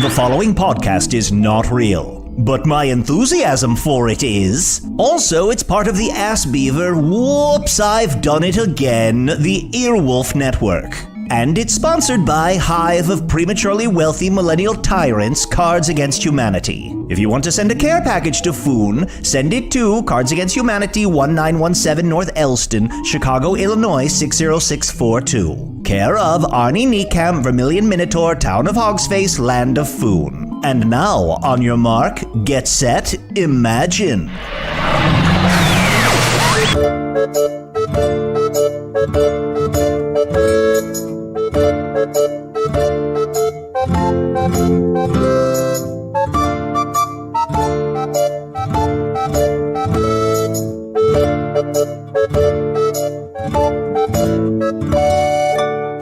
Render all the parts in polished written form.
The following podcast is not real, but my enthusiasm for it is. Also, it's part of the Ass Beaver Whoops, I've Done It Again, the Earwolf Network. And it's sponsored by Hive of Prematurely Wealthy Millennial Tyrants, Cards Against Humanity. If you want to send a care package to Foon, send it to Cards Against Humanity, 1917 North Elston, Chicago, Illinois, 60642. Care of Arnie Niekamp, Vermilion Minotaur, Town of Hogsface, Land of Foon. And now, on your mark, get set, imagine.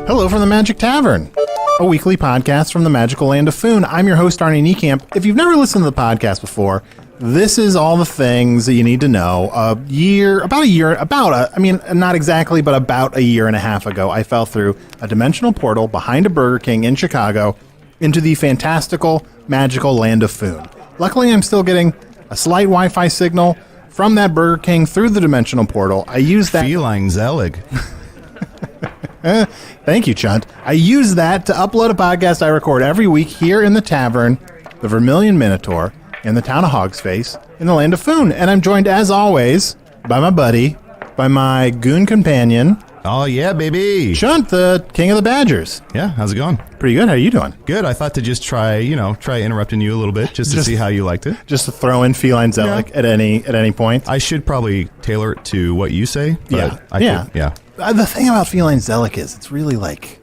Hello from the Magic Tavern, a weekly podcast from the magical land of Foon. I'm your host, Arnie Niekamp. If you've never listened to the podcast before, this is all the things that you need to know. Not exactly, but about a year and a half ago, I fell through a dimensional portal behind a Burger King in Chicago into the fantastical, magical land of Foon. Luckily, I'm still getting a slight Wi-Fi signal from that Burger King through the dimensional portal. I use that... Feline Zelig. Thank you, Chunt. I use that to upload a podcast I record every week here in the tavern, the Vermilion Minotaur, in the town of Hogsface, in the land of Foon. And I'm joined, as always, by my buddy, by my goon companion. Oh, yeah, baby. Chunt, the king of the Badgers. Yeah, how's it going? Pretty good. How are you doing? Good. I thought to just try interrupting you a little bit just to see how you liked it. Just to throw in Feline Zelig at any point. I should probably tailor it to what you say. But Yeah. The thing about Feline Zelig is it's really like,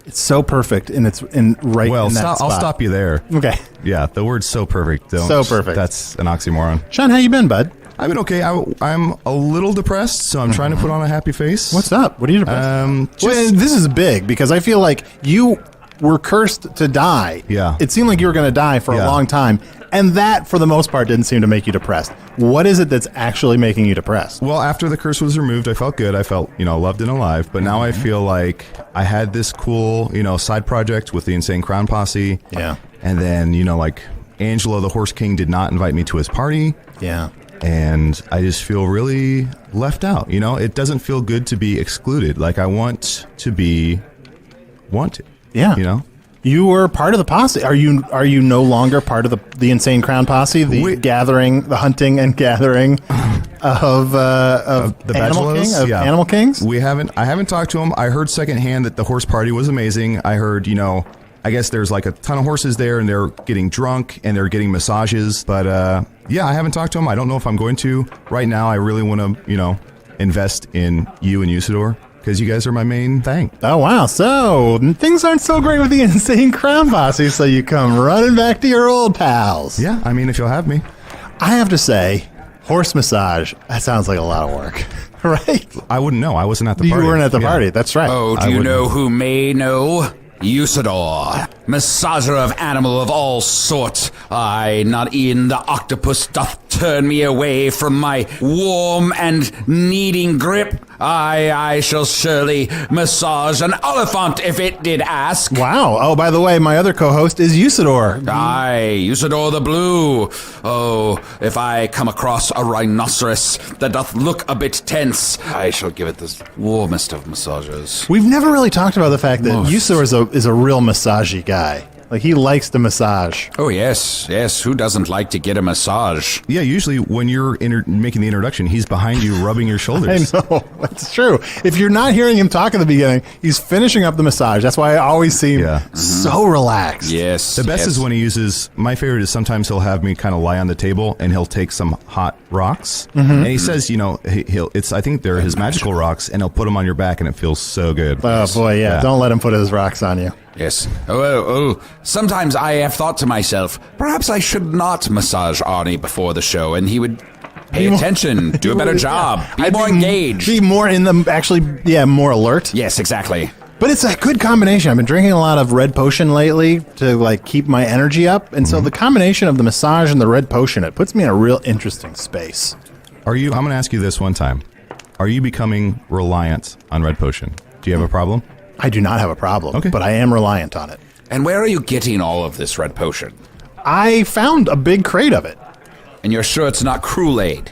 it's so perfect and it's in that spot. I'll stop you there. Okay. Yeah, the word's so perfect. So perfect. That's an oxymoron. Sean, how you been, bud? I've been okay. I'm a little depressed, so I'm trying to put on a happy face. What's up? What are you depressed? This is big because I feel like you were cursed to die. Yeah. It seemed like you were going to die for a long time. And that, for the most part, didn't seem to make you depressed. What is it that's actually making you depressed? Well, after the curse was removed, I felt good. I felt, loved and alive. But now I feel like I had this cool, side project with the Insane Crown Posse. Yeah. And then, Angelo the Horse King did not invite me to his party. Yeah. And I just feel really left out. It doesn't feel good to be excluded. Like, I want to be wanted. Yeah. You were part of the posse. Are you no longer part of the Insane Crown Posse? The hunting and gathering of the Animal King, of Animal Kings? I haven't talked to him. I heard secondhand that the horse party was amazing. I heard, I guess there's like a ton of horses there and they're getting drunk and they're getting massages. But I haven't talked to him. I don't know if I'm going to. Right now, I really want to, invest in you and Usador. Because you guys are my main thing. Oh, wow. So, things aren't so great with the Insane Crown Posse, so you come running back to your old pals. Yeah, I mean, if you'll have me. I have to say, horse massage, that sounds like a lot of work, right? I wouldn't know. I wasn't at the party. You weren't at the party. That's right. Oh, do you know who may know? Usador, massager of animal of all sorts. Aye, not e'en the octopus doth turn me away from my warm and needing grip. I shall surely massage an elephant if it did ask. Wow. Oh, by the way, my other co-host is Usador. Aye, Usador the Blue. Oh, if I come across a rhinoceros that doth look a bit tense, I shall give it the warmest of massages. We've never really talked about the fact that Usador is a real massagey guy. Like, he likes to massage. Oh, yes. Who doesn't like to get a massage? Yeah, usually when you're making the introduction, he's behind you rubbing your shoulders. I know. That's true. If you're not hearing him talk at the beginning, he's finishing up the massage. That's why I always see him so relaxed. Yes. The best is when he uses, my favorite is sometimes he'll have me kind of lie on the table and he'll take some hot rocks. Mm-hmm. And he says, I think they're his magical rocks, and he'll put them on your back and it feels so good. Oh, boy, yeah. Don't let him put his rocks on you. Yes. Sometimes I have thought to myself, perhaps I should not massage Arnie before the show, and he would pay attention, do a better job, be more engaged. Be more in the, more alert. Yes, exactly. But it's a good combination. I've been drinking a lot of red potion lately to keep my energy up, and so the combination of the massage and the red potion, it puts me in a real interesting space. I'm going to ask you this one time. Are you becoming reliant on red potion? Do you have a problem? I do not have a problem, but I am reliant on it. And where are you getting all of this red potion? I found a big crate of it. And you're sure it's not Cruel Aid?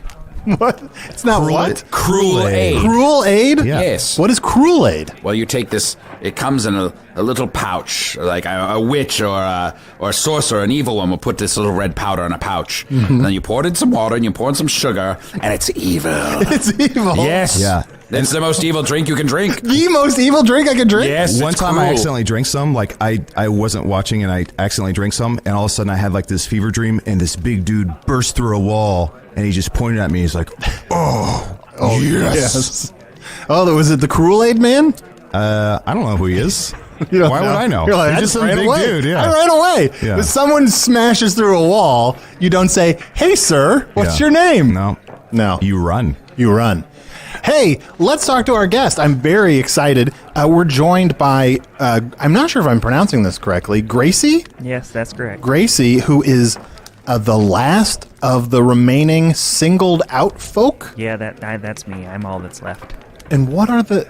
What? It's not what? Cruel Aid. Cruel Aid? Yeah. Yes. What is Cruel Aid? Well, you take this. It comes in a little pouch, like a witch or a sorcerer, an evil one will put this little red powder in a pouch, and then you pour it in some water and you pour in some sugar, and it's evil. It's evil. Yes. Yeah. It's the most evil drink you can drink. The most evil drink I can drink? Yes. One it's time I cruel. accidentally drank some, like I wasn't watching and I accidentally drank some, and all of a sudden I had like this fever dream, and this big dude burst through a wall, and he just pointed at me. He's like, "Oh, yes." Oh, was it the Cruel Aid man? I don't know who he is. You don't Why would I know? You're like, He's I just some ran big away. dude. Yeah. I ran away. Yeah. If someone smashes through a wall, you don't say, "Hey, sir, what's Yeah. your name?" No. You run. You run. Hey, let's talk to our guest. I'm very excited. We're joined by, I'm not sure if I'm pronouncing this correctly, Gracie? Yes, that's correct. Gracie, who is the last of the remaining singled out folk. Yeah, that's me. I'm all that's left. And what are the...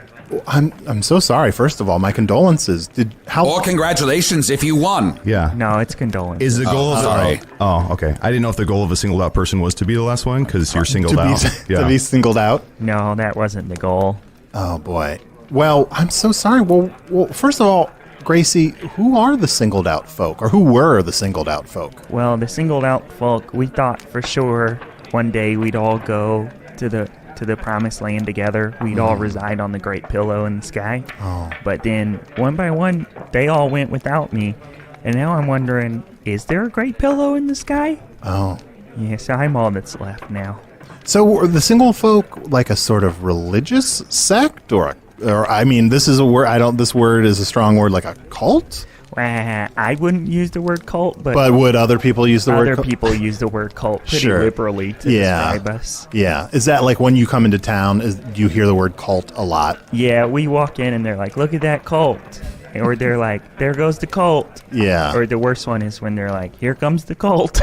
I'm so sorry. First of all, my condolences. Or congratulations if you won. Yeah. No, it's condolence. Is the goal of sorry. Oh, okay. I didn't know if the goal of a singled out person was to be the last one because you're singled out. to be singled out? No, that wasn't the goal. Oh, boy. Well, I'm so sorry. Well, first of all, Gracie, who are the singled out folk? Or who were the singled out folk? Well, the singled out folk, we thought for sure one day we'd all go to the promised land together. We'd all reside on the great pillow in the sky. Oh. But then one by one, they all went without me. And now I'm wondering, is there a great pillow in the sky? Oh. Yes, I'm all that's left now. So were the single folk like a sort of religious sect or I mean, this is a word, this word is a strong word, like a cult? I wouldn't use the word cult, but would other people use the word other cult? people use the word cult pretty Sure. liberally to describe us. Yeah. Is that like when you come into town, do you hear the word cult a lot? Yeah, we walk in and they're like, look at that cult. Or they're like, there goes the cult. Yeah. Or the worst one is when they're like, here comes the cult.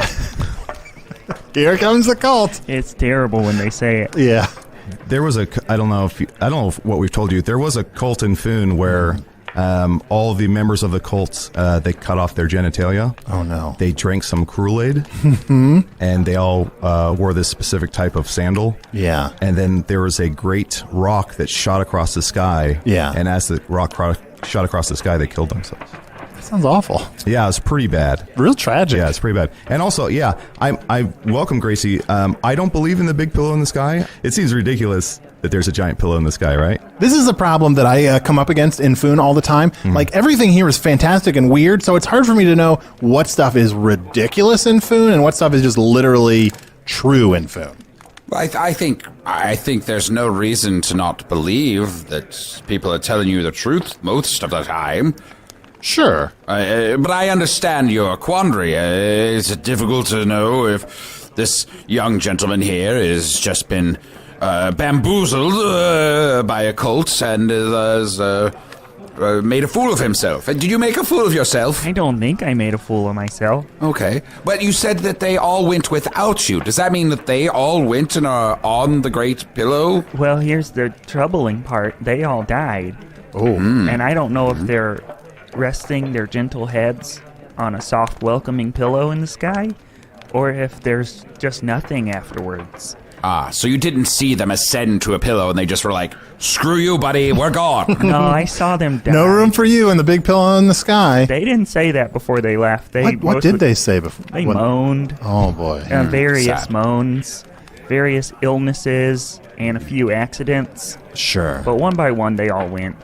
Here comes the cult. It's terrible when they say it. Yeah. There was I don't know what we've told you. There was a cult in Foon where all the members of the cult, they cut off their genitalia. Oh, no. They drank some Cruel Aid, and they all wore this specific type of sandal. Yeah. And then there was a great rock that shot across the sky. Yeah. And as the rock shot across the sky, they killed themselves. That sounds awful. Yeah, it's pretty bad. Real tragic. Yeah, it's pretty bad. And also, yeah, I welcome Gracie. I don't believe in the big pillow in the sky. It seems ridiculous that there's a giant pillow in the sky, right? This is a problem that I come up against in Foon all the time. Like, everything here is fantastic and weird, so it's hard for me to know what stuff is ridiculous in Foon and what stuff is just literally true in Foon. I think there's no reason to not believe that people are telling you the truth most of the time. Sure. But I understand your quandary. It's difficult to know if this young gentleman here has just been bamboozled by a cult and has made a fool of himself. Did you make a fool of yourself? I don't think I made a fool of myself. Okay. But you said that they all went without you. Does that mean that they all went and are on the great pillow? Well, here's the troubling part. They all died. Oh. And I don't know if they're resting their gentle heads on a soft, welcoming pillow in the sky, or if there's just nothing afterwards. Ah, so you didn't see them ascend to a pillow and they just were like, screw you, buddy, we're gone. No, I saw them die. No room for you in the big pillow in the sky. They didn't say that before they left. They What mostly- did they say before? They moaned. Oh, boy. Various sad. moans, various illnesses, and a few accidents. Sure. But one by one, they all went.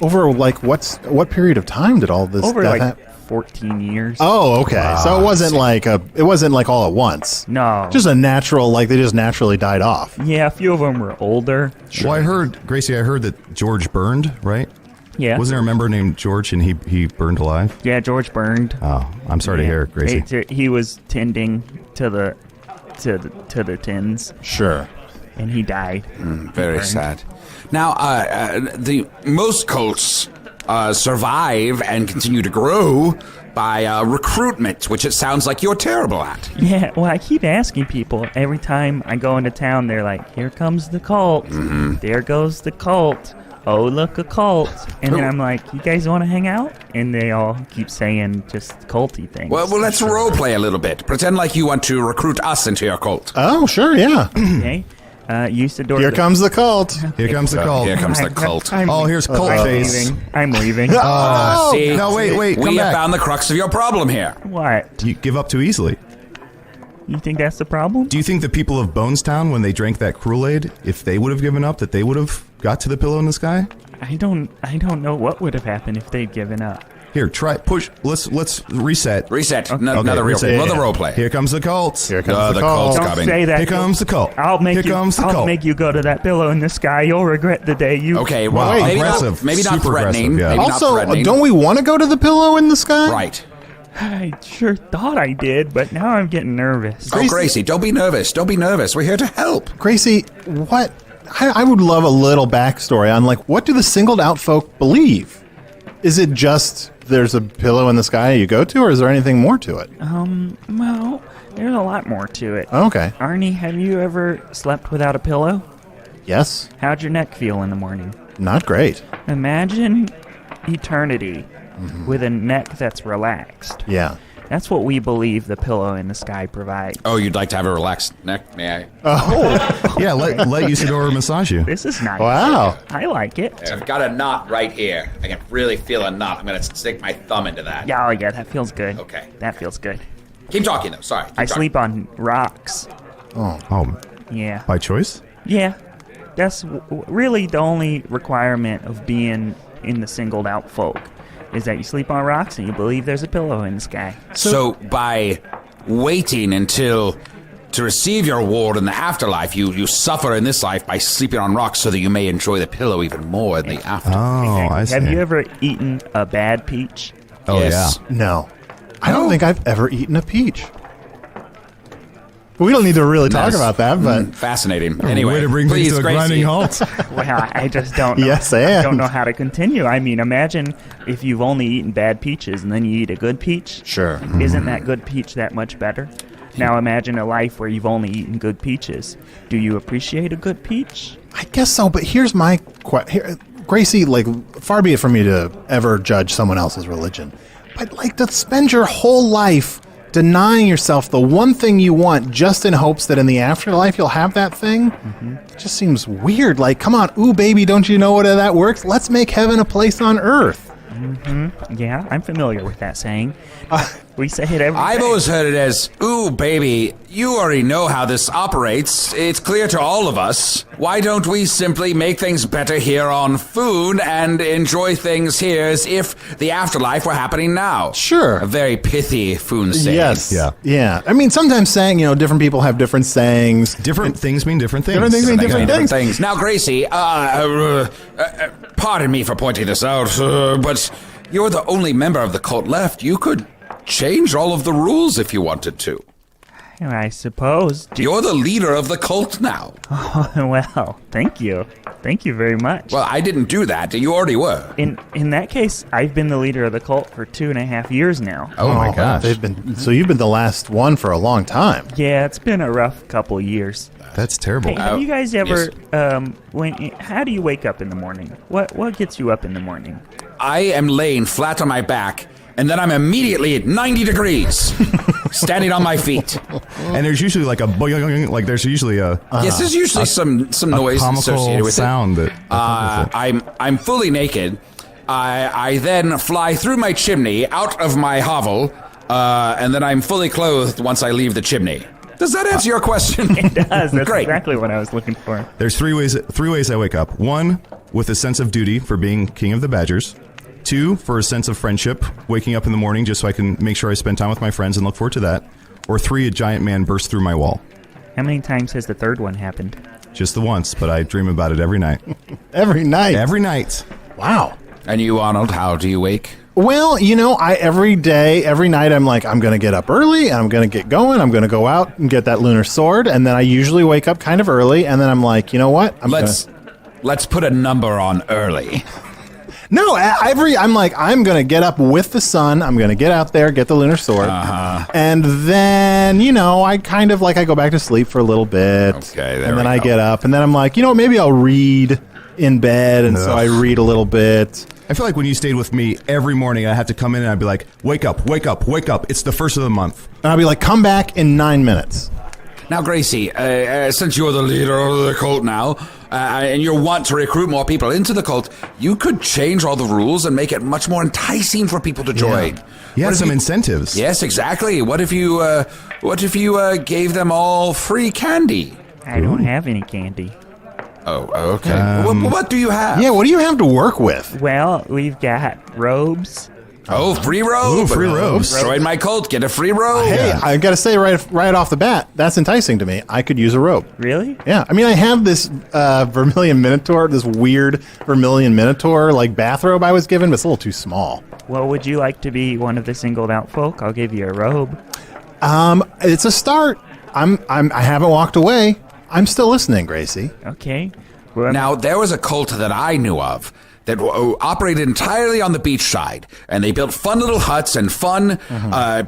Over, like, what period of time did all this Over death like happen? 14 years. Oh, okay. So it wasn't like all at once. No. Just a natural, like they just naturally died off. Yeah, a few of them were older. Well, I heard, Gracie, I heard that George burned, right? Yeah. Wasn't there a member named George and he burned alive? Yeah, George burned. Oh, I'm sorry to hear, Gracie. He was tending to the tins, Sure. and he died. Very sad. Now, the most cults survive and continue to grow by recruitment, which it sounds like you're terrible at. Yeah, well, I keep asking people every time I go into town. They're like, "Here comes the cult. There goes the cult." oh, look, a cult. And then I'm like, you guys want to hang out? And they all keep saying just culty things. Well, let's role play a little bit. Pretend like you want to recruit us into your cult. Oh, sure, yeah. Okay. Usador. Here comes the cult. Here comes the cult. Here comes the cult. Oh, here's cult I'm face. leaving. I'm leaving. See, no, wait, come we have back. found the crux of your problem here. What? You give up too easily. You think that's the problem? Do you think the people of Bonestown, when they drank that Kool-Aid, if they would have given up, that they would have got to the pillow in the sky? I don't know what would have happened if they'd given up. Here, try push. Let's reset. Reset. Okay, Another reset. another role play. Here comes the cult. Here comes the cult's cult. Don't coming. say that. Here comes the cult. I'll make Here you. comes the I'll cult. make you go to that pillow in the sky. You'll regret the day you. Okay, Wow, well, maybe aggressive. maybe not Super threatening. aggressive, yeah. Maybe not Also, threatening. don't we want to go to the pillow in the sky? Right. I sure thought I did, but now I'm getting nervous. Oh, Gracie, don't be nervous. Don't be nervous. We're here to help. Gracie, what? I would love a little backstory on, like, what do the singled out folk believe? Is it just there's a pillow in the sky you go to, or is there anything more to it? Well, there's a lot more to it. Okay. Arnie, have you ever slept without a pillow? Yes. How'd your neck feel in the morning? Not great. Imagine eternity with a neck that's relaxed. Yeah. That's what we believe the pillow in the sky provides. Oh, you'd like to have a relaxed neck? May I? Yeah, let Usador massage you. This is nice. Wow. I like it. I've got a knot right here. I can really feel a knot. I'm going to stick my thumb into that. Yeah, oh yeah, that feels good. Okay. That feels good. Keep talking, though. Sorry. Keep I talking. sleep on rocks. Oh, Yeah. by choice? Yeah. That's really the only requirement of being in the singled out folk is that you sleep on rocks and you believe there's a pillow in the sky. So by waiting until to receive your reward in the afterlife, you suffer in this life by sleeping on rocks so that you may enjoy the pillow even more in the afterlife. Oh, I see. Have you ever eaten a bad peach? Oh, Yes. yeah. No. I don't think I've ever eaten a peach. We don't need to really talk Nice. about that, but Fascinating. Anyway, Way to bring please, things to a Gracie. grinding halt. Well, I just don't know. Yes, I and. don't know how to continue. I mean, imagine if you've only eaten bad peaches and then you eat a good peach. sure. Isn't that good peach that much better? Now imagine a life where you've only eaten good peaches. Do you appreciate a good peach? I guess so, but here's my question. Gracie, like, far be it from me to ever judge someone else's religion, but, like, to spend your whole life denying yourself the one thing you want just in hopes that in the afterlife you'll have that thing, it just seems weird. Like, come on, ooh, baby, don't you know what that works? Let's make heaven a place on earth. Yeah, I'm familiar with that saying. We say it every I've day. always heard it as, ooh, baby, you already know how this operates. It's clear to all of us. Why don't we simply make things better here on Foon and enjoy things here as if the afterlife were happening now? Sure. A very pithy Foon saying. Yes. Yeah. Yeah. I mean, sometimes saying, different people have different sayings. Different things mean different things. Different things mean Different different things. things. Now, Gracie, pardon me for pointing this out, but you're the only member of the cult left. You could change all of the rules if you wanted to. I suppose. You're the leader of the cult now. Well, thank you. Thank you very much. Well, I didn't do that. You already were. In that case, I've been the leader of the cult for 2.5 years now. Oh, my gosh. So you've been the last one for a long time. Yeah, it's been a rough couple years. That's terrible. Hey, have you guys ever? yes. How do you wake up in the morning? What gets you up in the morning? I am laying flat on my back, and then I'm immediately at 90 degrees, standing on my feet. And there's usually like a boing, like there's usually a Yes, there's usually some noise associated comical with sound that it. I'm fully naked. I then fly through my chimney, out of my hovel, and then I'm fully clothed once I leave the chimney. Does that answer your question? It does. That's Great. exactly what I was looking for. There's three ways I wake up. One, with a sense of duty for being king of the Badgers. Two, for a sense of friendship, waking up in the morning just so I can make sure I spend time with my friends and look forward to that. Or three, a giant man burst through my wall. How many times has the third one happened? Just the once, but I dream about it every night. Every night. Every night. Wow. And you, Arnold, how do you wake? Well, every night I'm like, I'm going to get up early, I'm going to get going, I'm going to go out and get that lunar sword, and then I usually wake up kind of early, and then I'm like, you know what? Let's put a number on early. No, I'm like, I'm going to get up with the sun, I'm going to get out there, get the lunar sword, and then, I kind of like, I go back to sleep for a little bit, Okay, there and then we I go. get up, and then I'm like, maybe I'll read in bed, and so Ugh. I read a little bit. I feel like when you stayed with me every morning, I had to come in and I'd be like, wake up, wake up, wake up. It's the first of the month. And I'd be like, come back in 9 minutes. Now, Gracie, since you're the leader of the cult now, and you want to recruit more people into the cult, you could change all the rules and make it much more enticing for people to join. Yeah, What if some you- incentives. Yes, exactly. What if you gave them all free candy? I don't have any candy. Oh, okay. What do you have? Yeah, what do you have to work with? Well, we've got robes. Oh, free robe. Ooh, free robes. Join my cult. Get a free robe. Hey, I got to say right off the bat, that's enticing to me. I could use a robe. Really? Yeah, I mean, I have this Vermilion Minotaur, this weird Vermilion Minotaur like bathrobe I was given, but it's a little too small. Well, would you like to be one of the singled out folk? I'll give you a robe. It's a start. I haven't walked away. I'm still listening, Gracie. Okay. Well, Now, there was a cult that I knew of that operated entirely on the beach side, and they built fun little huts and fun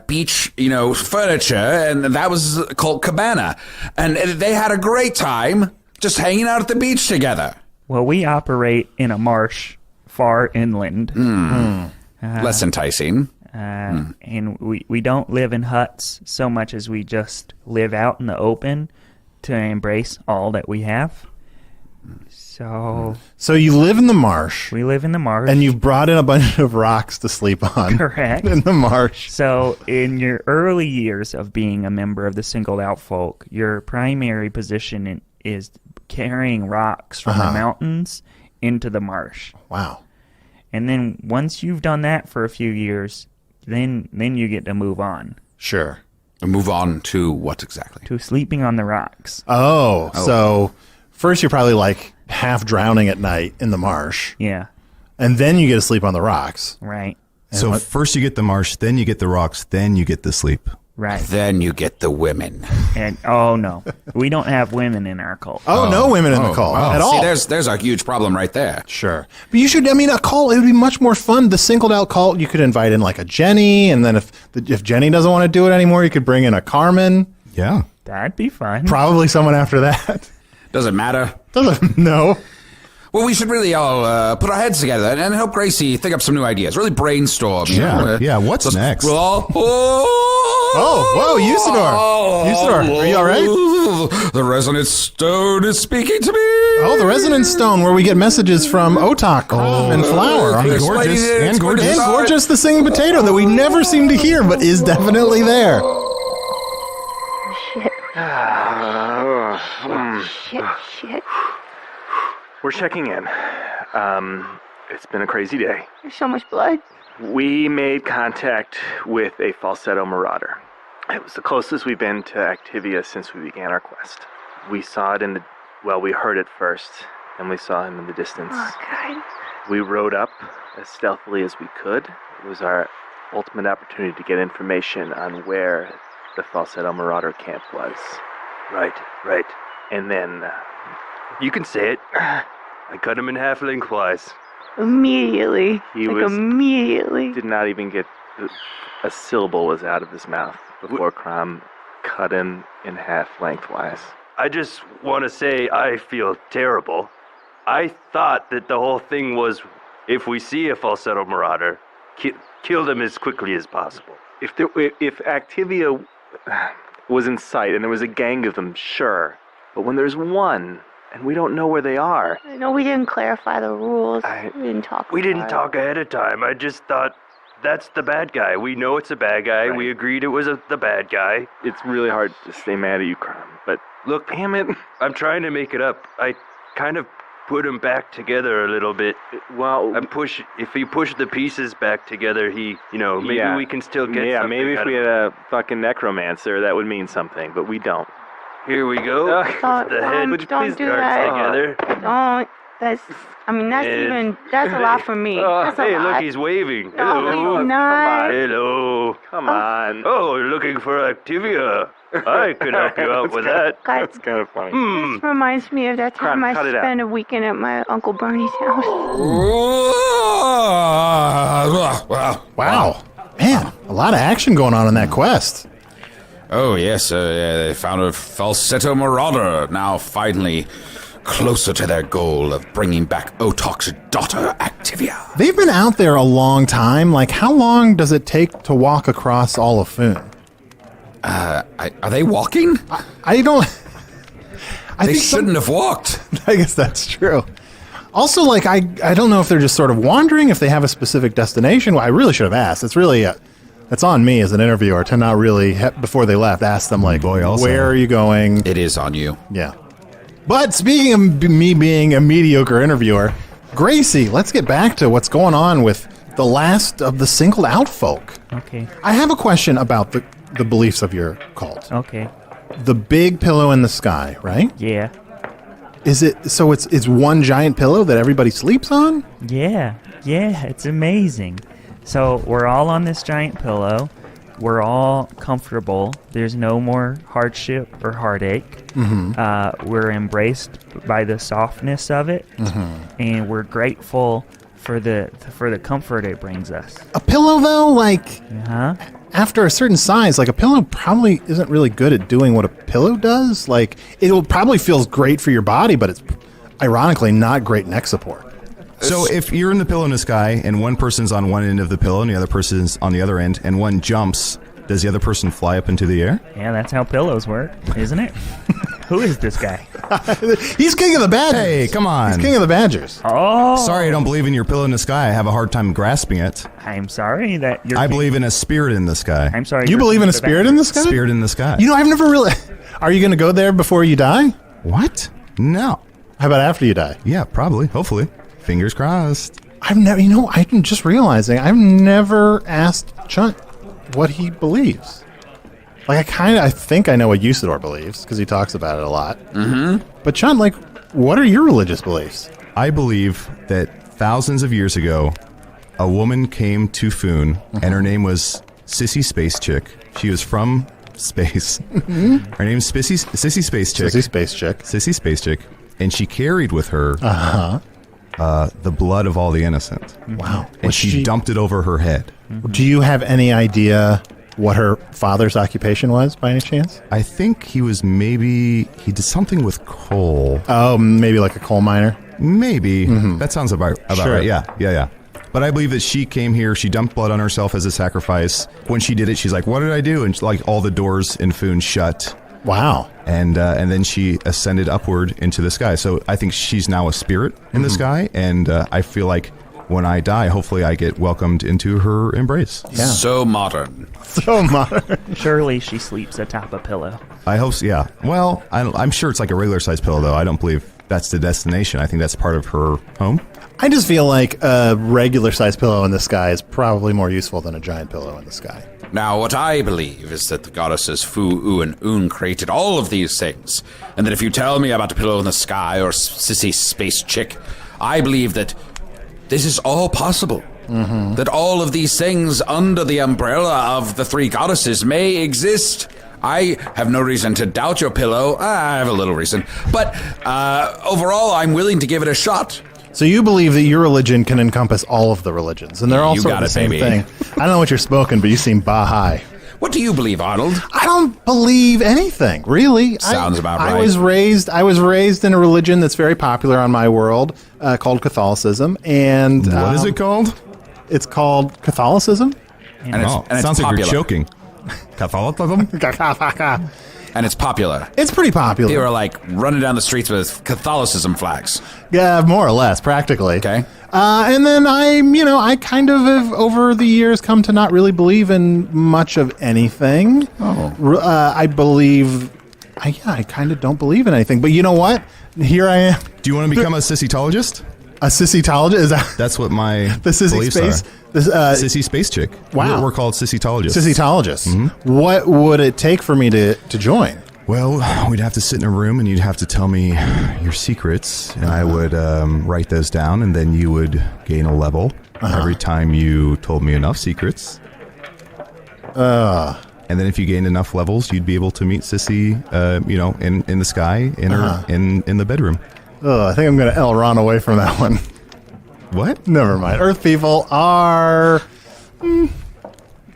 beach, furniture, and that was called Cabana. And they had a great time just hanging out at the beach together. well, we operate in a marsh far inland. Less enticing. And we don't live in huts so much as we just live out in the open to embrace all that we have. So So you live in the marsh, we live in the marsh. and you've brought in a bunch of rocks to sleep on. Correct. In the marsh. So in your early years of being a member of the singled out folk, your primary position is carrying rocks from the mountains into the marsh. Wow. And then once you've done that for a few years, then you get to move on Sure. Move on to what exactly? to sleeping on the rocks. Oh, so first you're probably like half drowning at night in the marsh, Yeah, and then you get to sleep on the rocks. right, So first you get the marsh, then you get the rocks, then you get the sleep. right. Then you get the women. And oh no, we don't have women in our cult. Oh, no women in the cult at all. See, there's a huge problem right there. Sure. But you should, I mean, a cult, it would be much more fun. The singled out cult, you could invite in like a Jenny, and then if Jenny doesn't want to do it anymore, you could bring in a Carmen. Yeah. That'd be fun. Probably someone after that. Does it matter? Doesn't know. Well, we should really all put our heads together and help Gracie think up some new ideas. Really brainstorm. you Yeah. know? Yeah, what's next? We'll all. Whoa, Usador. Usador, are you all right? The resonant stone is speaking to me. Oh, the resonance stone, where we get messages from Otak and Flower. and Explain gorgeous, it, and it's gorgeous. And Gorgeous the singing potato that we never seem to hear, but is definitely there. Shit. We're checking in. It's been a crazy day. There's so much blood. We made contact with a falsetto marauder. It was the closest we've been to Activia since we began our quest. We saw it we heard it first, and we saw him in the distance. Oh, God. We rode up as stealthily as we could. It was our ultimate opportunity to get information on where the falsetto marauder camp was. Right. And then, You can say it. I cut him in half lengthwise. Immediately. He immediately. did not even get a syllable was out of his mouth before Crom cut him in half lengthwise. I just want to say I feel terrible. I thought that the whole thing was, if we see a falsetto marauder, kill them as quickly as possible. If Activia was in sight and there was a gang of them, sure. But when there's one and we don't know where they are, I know we didn't clarify the rules. I- We didn't talk We didn't about talk ahead of time. I just thought, that's the bad guy. We know it's a bad guy. Right. We agreed it was the bad guy. it's really hard to stay mad at you, Crom. But Look, damn it. I'm trying to make it up. I kind of put them back together a little bit. Well, If you push the pieces back together, maybe yeah. we can still get yeah, something maybe if out we of had it. a fucking necromancer, that would mean something, but we don't. Here we go. Don't- The head don't do starts that. together. Don't. That's And- that's a lot for me. That's a hey, lot. look, he's waving. No, Hello. he's not. Hello. Come on. Oh, looking for Activia. I could help you out with that. God, That's kind of funny. this reminds me of that time Crom, I cut it out. spent a weekend at my Uncle Bernie's house. Wow. Man, a lot of action going on in that quest. Oh, yes, they found a falsetto marauder. Now, finally, closer to their goal of bringing back Otok's daughter, Activia. They've been out there a long time. Like, how long does it take to walk across all of Foon? Are they walking? I don't... I They think shouldn't have walked. I guess that's true. Also, like, I don't know if they're just sort of wandering, if they have a specific destination. Well, I really should have asked. It's really... it's on me as an interviewer to not really, before they left, ask them, like, where are you going? It is on you. Yeah. But speaking of me being a mediocre interviewer, Gracie, let's get back to what's going on with the last of the singled out folk. Okay. I have a question about the beliefs of your cult. Okay. The big pillow in the sky, right? Yeah. Is it so? It's one giant pillow that everybody sleeps on? Yeah. Yeah. It's amazing. So we're all on this giant pillow. We're all comfortable. There's no more hardship or heartache. Mm-hmm. We're embraced by the softness of it, and we're grateful for the comfort it brings us. A pillow, though, like Huh? after a certain size, like a pillow probably isn't really good at doing what a pillow does. Like it'll probably feels great for your body, but it's ironically not great neck support. So if you're in the pillow in the sky and one person's on one end of the pillow and the other person's on the other end and one jumps, does the other person fly up into the air? Yeah, that's how pillows work, isn't it? Who is this guy? He's king of the Badgers. Hey, come on. He's king of the Badgers. Oh, Sorry, I don't believe in your pillow in the sky. I have a hard time grasping it. I'm sorry that you're. I believe in a spirit in the sky. I'm sorry. You you're believe in a king of the spirit in the sky? Spirit in the sky. You know, I've never really... Are you going to go there before you die? What? No. How about after you die? Yeah, probably. Hopefully. Fingers crossed. I've never... You know, I'm just realizing I've never asked Chunt what he believes. Like, I think I know what Usador believes, because he talks about it a lot. Mm-hmm. But Chunt, like, what are your religious beliefs? I believe that thousands of years ago, a woman came to Foon, and her name was Sissy Space Chick. She was from space. Her name's Sissy Space Chick. Sissy Space Chick. Sissy Space Chick. And she carried with her the blood of all the innocent. Wow. And she dumped it over her head. Do you have any idea what her father's occupation was, by any chance? I think he did something with coal. Oh, maybe like a coal miner? Maybe. That sounds about Sure. right. Yeah. But I believe that she came here, she dumped blood on herself as a sacrifice. When she did it, she's like, what did I do? And like all the doors in Foon shut. Wow. And then she ascended upward into the sky. So I think she's now a spirit in the sky. And I feel like when I die, hopefully I get welcomed into her embrace. Yeah. So modern. So modern. Surely she sleeps atop a pillow. I hope so, yeah. Well, I'm sure it's like a regular size pillow, though. I don't believe that's the destination. I think that's part of her home. I just feel like a regular sized pillow in the sky is probably more useful than a giant pillow in the sky. Now, what I believe is that the goddesses Fu, U, and Un created all of these things, and that if you tell me about a pillow in the sky or Sissy Space Chick, I believe that this is all possible. That all of these things under the umbrella of the three goddesses may exist. I have no reason to doubt your pillow. I have a little reason. But overall, I'm willing to give it a shot. So you believe that your religion can encompass all of the religions, and they're all You sort of got the it, same baby. thing. I don't know what you're smoking, but you seem Baha'i. What do you believe, Arnold? I don't believe anything, really. Sounds about right. I was raised in a religion that's very popular on my world, called Catholicism, and What is it called? It's called Catholicism. And it's sounds like popular. you're choking. Catholicism? And it's popular. It's pretty popular. They were like running down the streets with Catholicism flags. Yeah, more or less, practically. Okay. And then I kind of have, over the years, come to not really believe in much of anything. Oh. I believe, I kind of don't believe in anything. But you know what? Here I am, Do you want to become a sissytologist? a sissytologist. Is that That's what my the sissy beliefs space? are. This, Sissy Space Chick. Wow. We're called sissytologists. sissytologists. Mm-hmm. What would it take for me to join? Well, we'd have to sit in a room and you'd have to tell me your secrets, and I would write those down, and then you would gain a level every time you told me enough secrets. And then if you gained enough levels, you'd be able to meet Sissy, in the sky, in the bedroom. Oh, I think I'm going to Elron away from that one. What? Never mind. Earth people are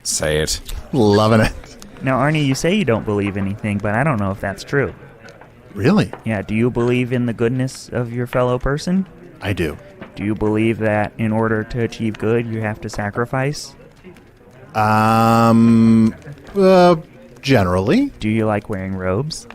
Say it. loving it. Now, Arnie, you say you don't believe anything, but I don't know if that's true. Really? Yeah, do you believe in the goodness of your fellow person? I do. Do you believe that in order to achieve good, you have to sacrifice? Generally. Do you like wearing robes?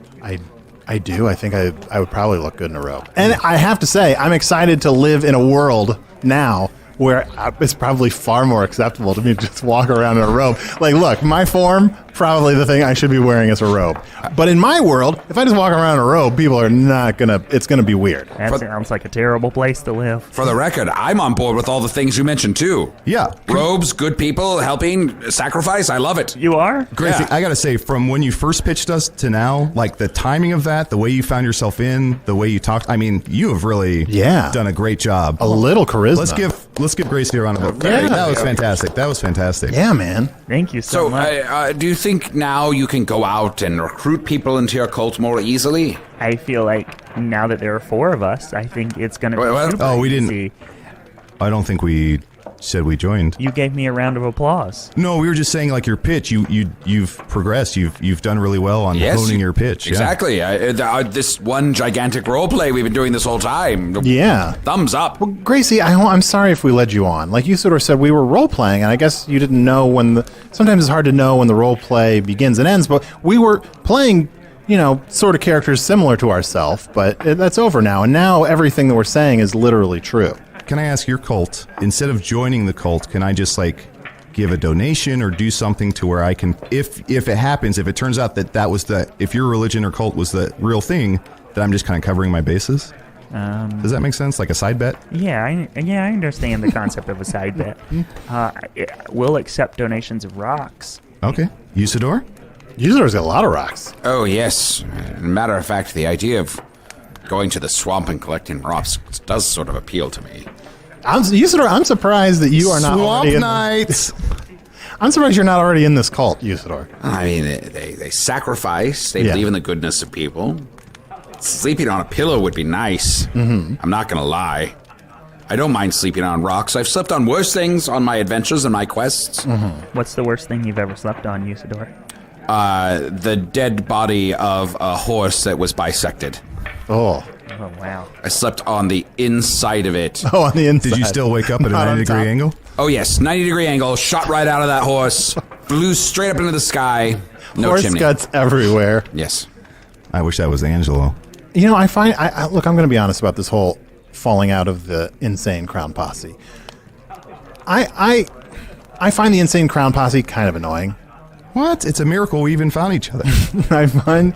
I do. I think I would probably look good in a robe. And I have to say, I'm excited to live in a world now where it's probably far more acceptable to me to just walk around in a robe. Like, look, my form, probably the thing I should be wearing is a robe. But in my world, if I just walk around in a robe, people are not going to, it's going to be weird. That sounds like a terrible place to live. For the record, I'm on board with all the things you mentioned too. Yeah. Robes, good people, helping, sacrifice. I love it. You are? Gracie, Yeah. I gotta say, from when you first pitched us to now, like the timing of that, the way you found yourself in, the way you talked, I mean, you have really done a great job. A little charisma. Let's give Gracie a round of applause. Yeah. That was fantastic. That was fantastic. Yeah, man. Thank you so So, much. do you think now you can go out and recruit people into your cult more easily? I feel like now that there are 4 of us, I think it's going to be Well, super oh, we didn't- easy. I don't think we said we joined. You gave me a round of applause. No, we were just saying like your pitch. You've progressed. You've done really well on honing your pitch. Yeah. Exactly. This one gigantic role play we've been doing this whole time. Yeah. Thumbs up. Well, Gracie, I'm sorry if we led you on. Like you sort of said, we were role playing, and I guess you didn't know when sometimes it's hard to know when the role play begins and ends, but we were playing, sort of characters similar to ourselves, but that's over now, and now everything that we're saying is literally true. Can I ask your cult, instead of joining the cult, can I just like give a donation or do something to where I can, if it happens, if it turns out that was if your religion or cult was the real thing, that I'm just kind of covering my bases? Does that make sense? Like a side bet? Yeah, I understand the concept of a side bet. We'll accept donations of rocks. Okay. Usador? Usador's got a lot of rocks. Oh, yes. Matter of fact, the idea of going to the swamp and collecting rocks does sort of appeal to me. Usador, I'm surprised that you are not already Swamp Knights! I'm surprised you're not already in this cult, Usador. I mean, they sacrifice. They believe in the goodness of people. Sleeping on a pillow would be nice. Mm-hmm. I'm not going to lie. I don't mind sleeping on rocks. I've slept on worse things on my adventures and my quests. Mm-hmm. What's the worst thing you've ever slept on, Usador? The dead body of a horse that was bisected. Oh, wow. I slept on the inside of it. on the inside. Did you still wake up at a Not on 90-degree top. angle? Oh, yes. 90-degree angle. Shot right out of that horse. Flew straight up into the sky. No Horse chimney. guts everywhere. Yes. I wish that was Angelo. I find, look, I'm going to be honest about this whole falling out of the Insane Crown Posse. I find the Insane Crown Posse kind of annoying. What? It's a miracle we even found each other. I find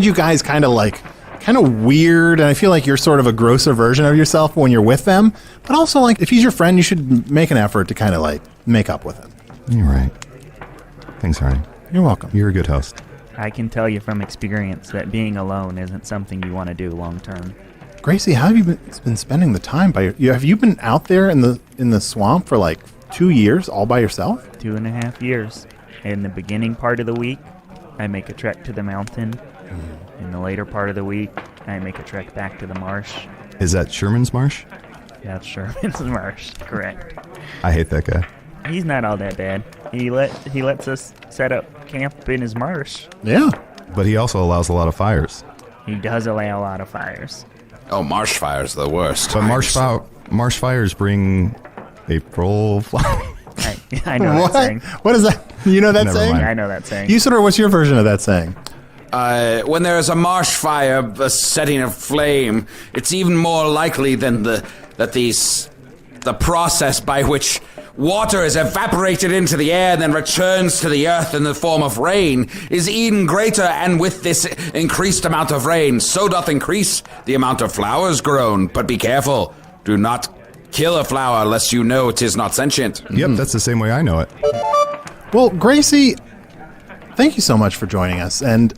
you guys kind of weird, and I feel like you're sort of a grosser version of yourself when you're with them. But also, like, if he's your friend, you should make an effort to kind of like make up with him. You're right. Thanks, Arnie. You're welcome. You're a good host. I can tell you from experience that being alone isn't something you want to do long term. Gracie, how have you been spending the time have you been out there in the swamp for like 2 years all by yourself? 2.5 years. In the beginning part of the week, I make a trek to the mountain. In the later part of the week, I make a trek back to the marsh. Is that Sherman's Marsh? That's Sherman's Marsh, correct. I hate that guy. He's not all that bad. He lets us set up camp in his marsh. Yeah. But he also allows a lot of fires. He does allow a lot of fires. Oh, marsh fires are the worst. But marsh fires bring April flowers. I know that saying. What is that? You know that Never saying? mind. I know that saying. Usador, what's your version of that saying? When there is a marsh fire, a setting of flame, it's even more likely than the process by which water is evaporated into the air and then returns to the earth in the form of rain is even greater, and with this increased amount of rain, so doth increase the amount of flowers grown. But be careful, do not kill a flower lest you know 'tis not sentient. Yep, that's the same way I know it. Well, Gracie, thank you so much for joining us, and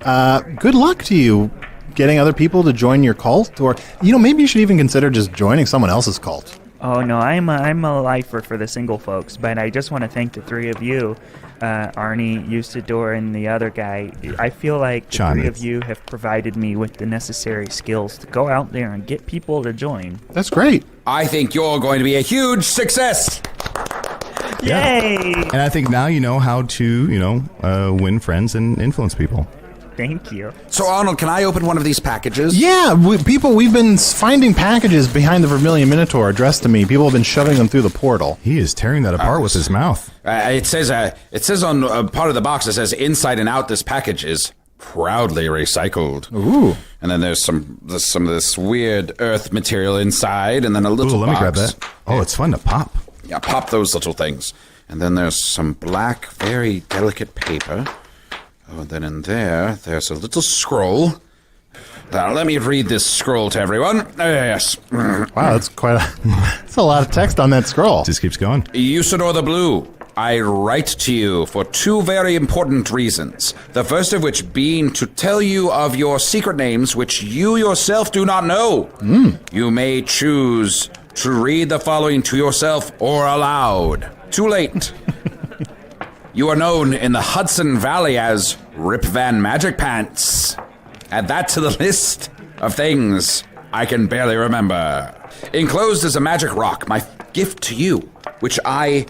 good luck to you getting other people to join your cult, or maybe you should even consider just joining someone else's cult. Oh no, I'm a lifer for the single folks, but I just want to thank the 3 of you, Arnie, Usador, and the other guy. I feel like the 3 of you have provided me with the necessary skills to go out there and get people to join. That's great. I think you're going to be a huge success. Yay! And I think now you know how to, win friends and influence people. Thank you. So, Arnold, can I open one of these packages? Yeah, we've been finding packages behind the Vermilion Minotaur addressed to me. People have been shoving them through the portal. He is tearing that apart with his mouth. It says on part of the box, it says inside and out this package is proudly recycled. Ooh. And then there's some of this weird earth material inside, and then a little let box. me grab that. Oh, it's fun to pop. Yeah, pop those little things. And then there's some black, very delicate paper. Oh, and then in there's a little scroll. Now, let me read this scroll to everyone. Yes. Wow, that's that's a lot of text on that scroll. Just keeps going. Usador the Blue, I write to you for two very important reasons. The first of which being to tell you of your secret names, which you yourself do not know. You may choose to read the following to yourself or aloud. Too late. You are known in the Hudson Valley as Rip Van Magic Pants. Add that to the list of things I can barely remember. Enclosed is a magic rock, my gift to you, which I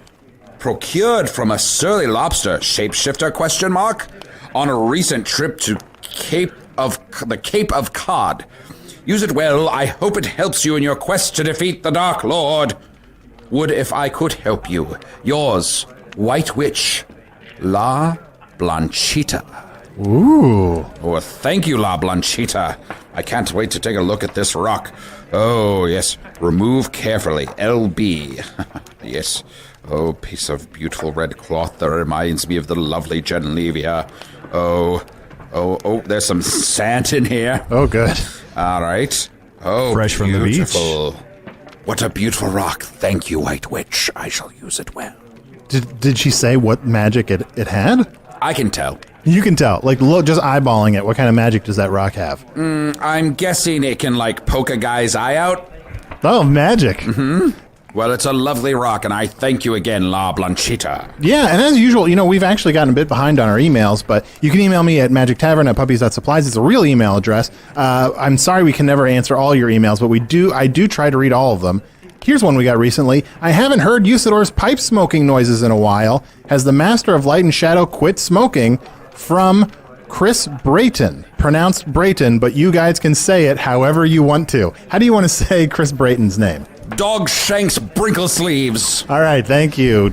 procured from a surly lobster, shapeshifter, on a recent trip to the Cape of Cod. Use it well. I hope it helps you in your quest to defeat the Dark Lord. Would if I could help you. Yours, White Witch, La Blanchita. Ooh. Oh, thank you, La Blanchita. I can't wait to take a look at this rock. Oh, yes. Remove carefully. LB. Yes. Oh, piece of beautiful red cloth that reminds me of the lovely Genlevia. Oh, there's some sand in here. Oh, good. All right. Oh, fresh from the beach. What a beautiful rock. Thank you, White Witch. I shall use it well. Did she say what magic it had? I can tell. You can tell. Like, look, just eyeballing it. What kind of magic does that rock have? I'm guessing it can, poke a guy's eye out. Oh, magic. Mm-hmm. Well, it's a lovely rock, and I thank you again, La Blanchita. Yeah, and as usual, we've actually gotten a bit behind on our emails, but you can email me at magictavern@puppies.supplies. It's a real email address. I'm sorry we can never answer all your emails, but I do try to read all of them. Here's one we got recently. I haven't heard Usador's pipe smoking noises in a while. Has the Master of Light and Shadow quit smoking? From Chris Brayton. Pronounced Brayton, but you guys can say it however you want to. How do you want to say Chris Brayton's name? Dogshanks Brinklesleeves. All right, thank you,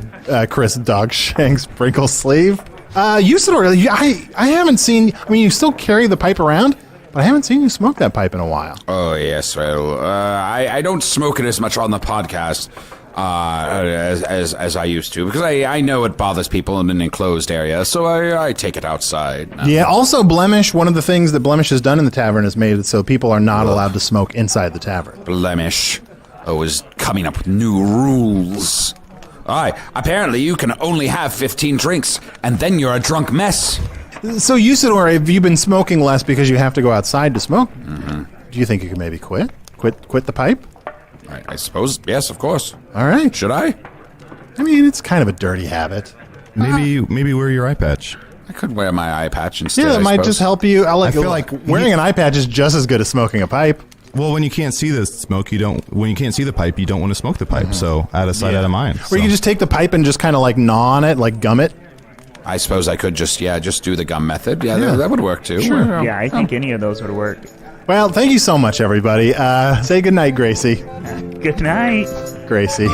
Chris Dogshanks Brinklesleeve. Usador, I haven't seen... you still carry the pipe around, but I haven't seen you smoke that pipe in a while. Oh, yes, well, I don't smoke it as much on the podcast as I used to, because I know it bothers people in an enclosed area, so I take it outside. Yeah, also Blemish, one of the things that Blemish has done in the tavern is made it so people are not allowed to smoke inside the tavern. Blemish is coming up with new rules. Apparently you can only have 15 drinks, and then you're a drunk mess. So, Usador, have you been smoking less because you have to go outside to smoke? Mm-hmm. Do you think you could maybe quit the pipe? I suppose, yes, of course. All right. Should I? It's kind of a dirty habit. Maybe wear your eye patch. I could wear my eye patch instead. Yeah, that might just help you. I feel like wearing an eye patch is just as good as smoking a pipe. Well, when you can't see the smoke, when you can't see the pipe, you don't want to smoke the pipe. Mm-hmm. So out of sight, out of mind. Or you can just take the pipe and just kind of gnaw on it, gum it. I suppose I could just do the gum method. Yeah. That would work too. Sure. Yeah, I think any of those would work. Well, thank you so much, everybody. Say good night, Gracie. Good night, Gracie.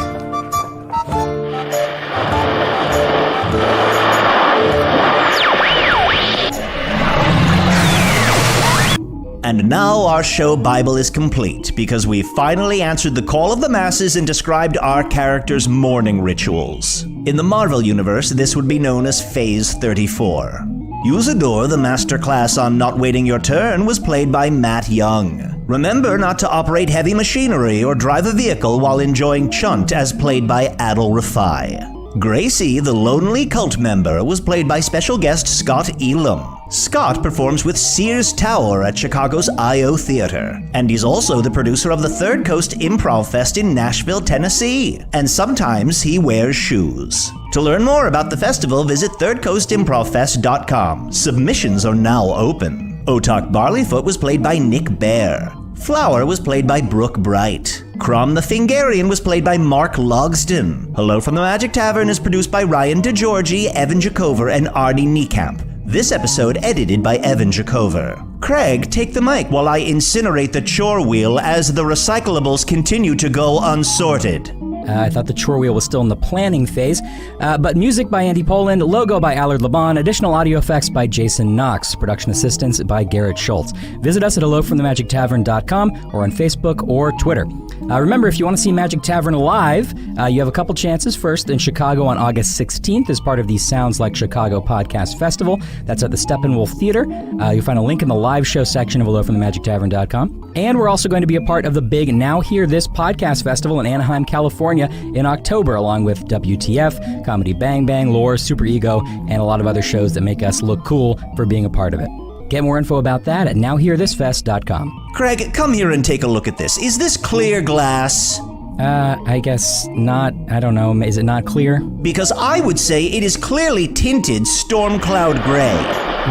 And now our show Bible is complete, because we finally answered the call of the masses and described our characters' mourning rituals. In the Marvel Universe, this would be known as Phase 34. Usador, the master class on Not Waiting Your Turn, was played by Matt Young. Remember not to operate heavy machinery or drive a vehicle while enjoying Chunt, as played by Adil Rafai. Gracie, the lonely cult member, was played by special guest Scott Elam. Scott performs with Sears Tower at Chicago's I.O. Theater, and he's also the producer of the Third Coast Improv Fest in Nashville, Tennessee, and sometimes he wears shoes. To learn more about the festival, visit thirdcoastimprovfest.com. Submissions are now open. Otak Barleyfoot was played by Nick Bear. Flower was played by Brooke Bright. Crom the Fingarian was played by Mark Logston. Hello from the Magic Tavern is produced by Ryan DeGiorgi, Evan Jacover, and Arnie Niekamp. This episode edited by Evan Jacover. Craig, take the mic while I incinerate the chore wheel as the recyclables continue to go unsorted. I thought the chore wheel was still in the planning phase, but music by Andy Poland, logo by Allard Laban, additional audio effects by Jason Knox, production assistance by Garrett Schultz. Visit us at hellofromthemagictavern.com or on Facebook or Twitter. Remember, if you want to see Magic Tavern live, you have a couple chances. First, in Chicago on August 16th as part of the Sounds Like Chicago Podcast Festival. That's at the Steppenwolf Theater. You'll find a link in the live show section of hellofromthemagictavern.com. And we're also going to be a part of the big Now Hear This Podcast Festival in Anaheim, California in October, along with WTF, Comedy Bang Bang, Lore, Super Ego, and a lot of other shows that make us look cool for being a part of it. Get more info about that at nowhearthisfest.com. Craig, come here and take a look at this. Is this clear glass? I guess not. I don't know. Is it not clear? Because I would say it is clearly tinted storm cloud gray.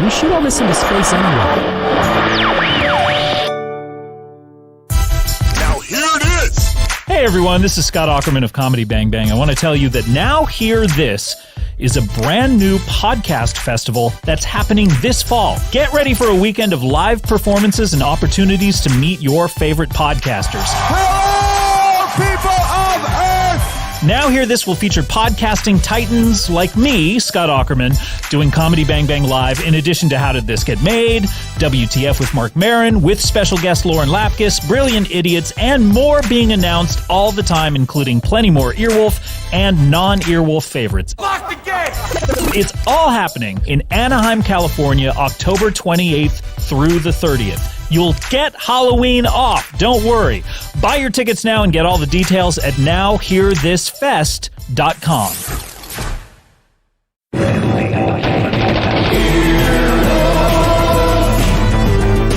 We shoot all this into space anyway. Hey everyone, this is Scott Aukerman of Comedy Bang Bang. I want to tell you that Now Hear This is a brand new podcast festival that's happening this fall. Get ready for a weekend of live performances and opportunities to meet your favorite podcasters. Hello, people of Earth! Now Hear This will feature podcasting titans like me, Scott Aukerman, doing Comedy Bang Bang Live, in addition to How Did This Get Made, WTF with Mark Maron, with special guest Lauren Lapkus, Brilliant Idiots, and more being announced all the time, including plenty more Earwolf and non-Earwolf favorites. Lock the gate! It's all happening in Anaheim, California, October 28th through the 30th. You'll get Halloween off, don't worry. Buy your tickets now and get all the details at nowhearthisfest.com.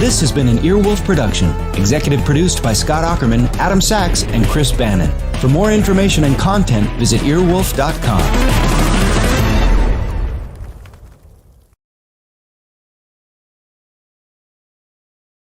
This has been an Earwolf production, executive produced by Scott Aukerman, Adam Sachs, and Chris Bannon. For more information and content, visit earwolf.com.